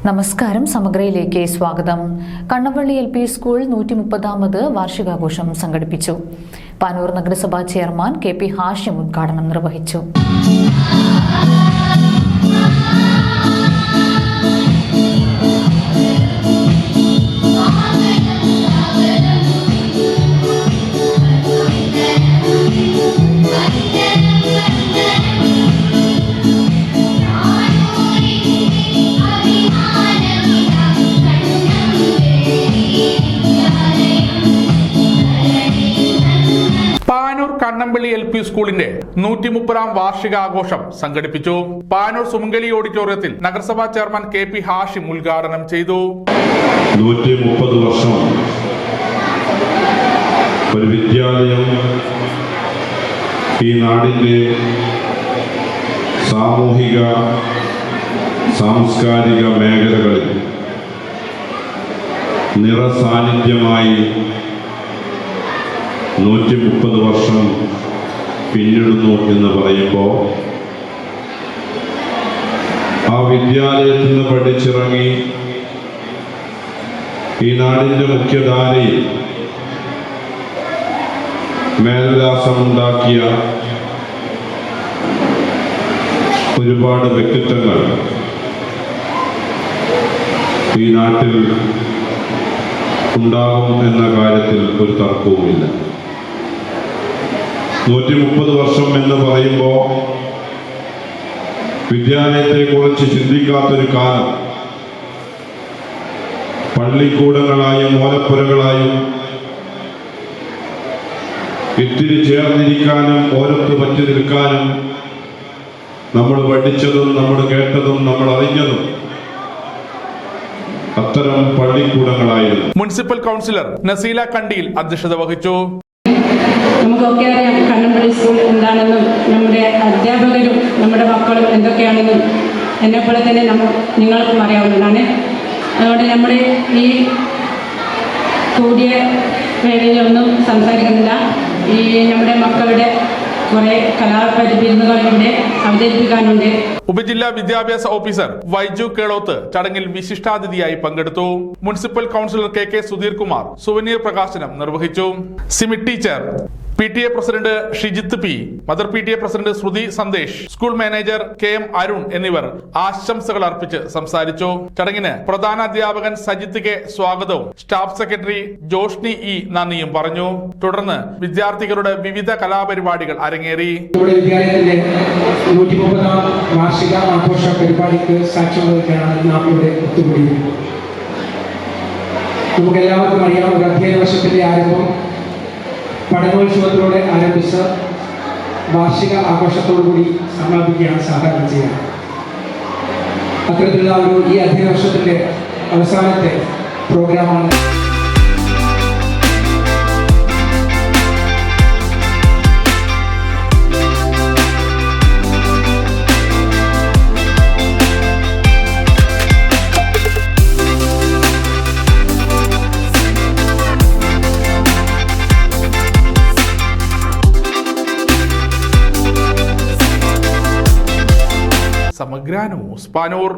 നമസ്കാരം. സമഗ്രയിലേക്ക് സ്വാഗതം. കണ്ണവള്ളി LP school 130ാമത് വാർഷികാഘോഷം സംഘടിപ്പിച്ചു. പാനൂർ നഗരസഭാ ചെയർമാൻ KP ഹാഷിം ഉദ്ഘാടനം നിർവഹിച്ചു. പാനൂർ കണ്ണമ്പള്ളി LP സ്കൂളിന്റെ 130ാം വാർഷികാഘോഷം സംഘടിപ്പിച്ചു. പാനൂർ സുമംഗലി ഓഡിറ്റോറിയത്തിൽ നഗരസഭാ ചെയർമാൻ KP ഹാഷിം ഉദ്ഘാടനം ചെയ്തു. 130 വർഷം ഒരു വിദ്യാലയം ഈ നാടിന്റെ സാമൂഹിക സാംസ്കാരിക മേഖലകളിൽ നിറസാന്നിധ്യമായി 130 വർഷം പിന്നിടുന്നു എന്ന് പറയുമ്പോൾ ആ വിദ്യാലയത്തിൽ നിന്ന് പഠിച്ചിറങ്ങി ഈ നാടിൻ്റെ മുഖ്യധാരയിൽ മേൽവിലാസമുണ്ടാക്കിയ ഒരുപാട് വ്യക്തിത്വങ്ങൾ ഈ നാട്ടിൽ ഉണ്ടാകും എന്ന കാര്യത്തിൽ ഒരു തർക്കവുമില്ല. 130 വർഷം എന്ന് പറയുമ്പോൾ വിദ്യാലയത്തെക്കുറിച്ച് ചിന്തിക്കാത്തൊരു കാലം പള്ളിക്കൂടങ്ങളായും ഓലപ്പുരകളായും ഇത്തിരി ചേർന്നിരിക്കാനും ഓരത്ത് പറ്റി നിൽക്കാനും നമ്മൾ പഠിച്ചതും നമ്മൾ കേട്ടതും നമ്മൾ അറിഞ്ഞതും അത്തരം പള്ളിക്കൂടങ്ങളായിരുന്നു. മുനിസിപ്പൽ കൗൺസിലർ നസീല കണ്ടിയിൽ അധ്യക്ഷത വഹിച്ചു. നമുക്കൊക്കെ അറിയാം കണ്ണമ്പള്ളി സ്കൂൾ എന്താണെന്നും നമ്മുടെ അധ്യാപകരും നമ്മുടെ മക്കളും എന്തൊക്കെയാണെന്നും എന്നെപ്പോലെ തന്നെ നിങ്ങൾക്കും അറിയാവുന്നതാണ്. അതുകൊണ്ട് നമ്മുടെ ഈ കൂടിയ വേളയിലൊന്നും സംസാരിക്കുന്നില്ല. ഈ നമ്മുടെ മക്കളുടെ കുറെ കലാപരിപാടികൾ ഇവിടെ അവതരിപ്പിക്കാനുണ്ട്. ഉപജില്ലാ വിദ്യാഭ്യാസ ഓഫീസർ വൈജു കേളോത്ത് ചടങ്ങിൽ വിശിഷ്ടാതിഥിയായി പങ്കെടുത്തു. Municipal councillor KK Sudheer Kumar souvenir പ്രകാശനം നിർവഹിച്ചു. സിമിറ്റ് teacher PTA president Shijith P, mother PTA president Sruthi Sandesh, school manager KM Arun എന്നിവർ ആശംസകൾ അർപ്പിച്ച് സംസാരിച്ചു. ചടങ്ങിന് പ്രധാന അധ്യാപകൻ സജിത്ത് K സ്വാഗതവും സ്റ്റാഫ് സെക്രട്ടറി ജോഷ്നി E നന്ദിയും പറഞ്ഞു. തുടർന്ന് വിദ്യാർത്ഥികളുടെ വിവിധ കലാപരിപാടികൾ അരങ്ങേറി. വിദ്യാലയത്തിന്റെ 130ാം വാർഷിക ആഘോഷ പരിപാടിക്ക് സാക്ഷ്യം വഹിക്കാനാണ് നാം ഇവിടെ ഒത്തുകൂടിയത്. നമുക്കെല്ലാവർക്കും അറിയാം, ഒരു അധ്യയന വർഷത്തിന്റെ ആരംഭം പഠനോത്സവത്തിലൂടെ ആരംഭിച്ച വാർഷിക ആഘോഷത്തോടുകൂടി സമാപിക്കുകയാണ് സാധാരണ ചെയ്യുക. അത്തരത്തിലുള്ള ഈ അധ്യയന വർഷത്തിന്റെ അവസാനത്തെ പ്രോഗ്രാമാണ്. സമഗ്ര ന്യൂസ് പാനൂർ.